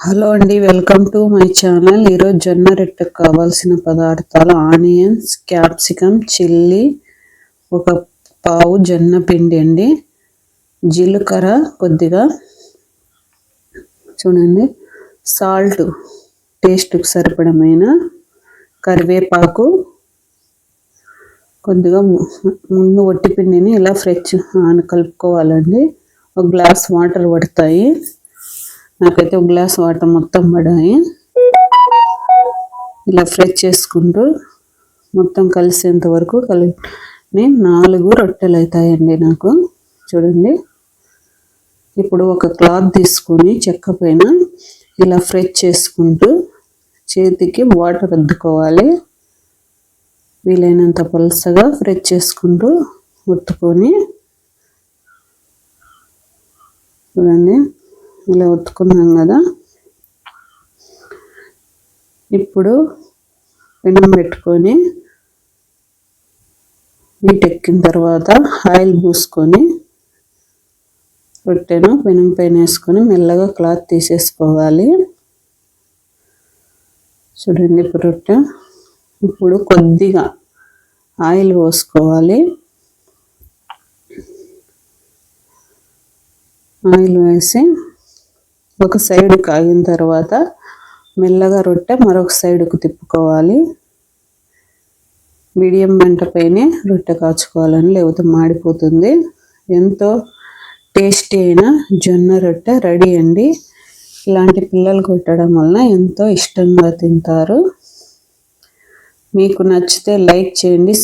Hello అండి, welcome to my channel. ఈరోజు జొన్న రొట్టెకు కావాల్సిన పదార్థాలు ఆనియన్స్, క్యాప్సికమ్, చిల్లీ, ఒక పావు జొన్న పిండి అండి, జీలకర్ర కొద్దిగా, చూడండి, సాల్ట్ టేస్ట్కి సరిపడమైన, కరివేపాకు కొద్దిగా. ముందు వట్టి పిండిని ఇలా ఫ్రెష్ కలుపుకోవాలండి. ఒక గ్లాస్ వాటర్ పడతాయి. నాకైతే ఒక గ్లాస్ వాటర్ మొత్తం పడాయి. ఇలా ఫ్రై చేసుకుంటూ మొత్తం కలిసేంత వరకు కలిపి 4 రొట్టెలు అవుతాయండి నాకు. చూడండి, ఇప్పుడు ఒక క్లాత్ తీసుకొని చెక్క పైన ఇలా ఫ్రై చేసుకుంటూ చేతికి వాటర్ అద్దుకోవాలి. వీలైనంత పలుసగా ఫ్రై చేసుకుంటూ ఒత్తుకొని, చూడండి, ఇలా ఒత్తుకున్నాం కదా. ఇప్పుడు పెనం పెట్టుకొని వీటెక్కిన తర్వాత ఆయిల్ పూసుకొని రొట్టెను పెనం పైన వేసుకొని మెల్లగా క్లాత్ తీసేసుకోవాలి. చూడండి, ఇప్పుడు రొట్టె. ఇప్పుడు కొద్దిగా ఆయిల్ పోసుకోవాలి. ఆయిల్ వేసి ఒక సైడ్ కాగిన తర్వాత మెల్లగా రొట్టె మరొక సైడ్కు తిప్పుకోవాలి. మీడియం మంట పైనే రొట్టె కాచుకోవాలని, లేకపోతే మాడిపోతుంది. ఎంతో టేస్టీ అయిన జొన్న రొట్టె రెడీ అండి. ఇలాంటి పిల్లలకు పెట్టడం వల్ల ఎంతో ఇష్టంగా తింటారు. మీకు నచ్చితే లైక్ చేయండి.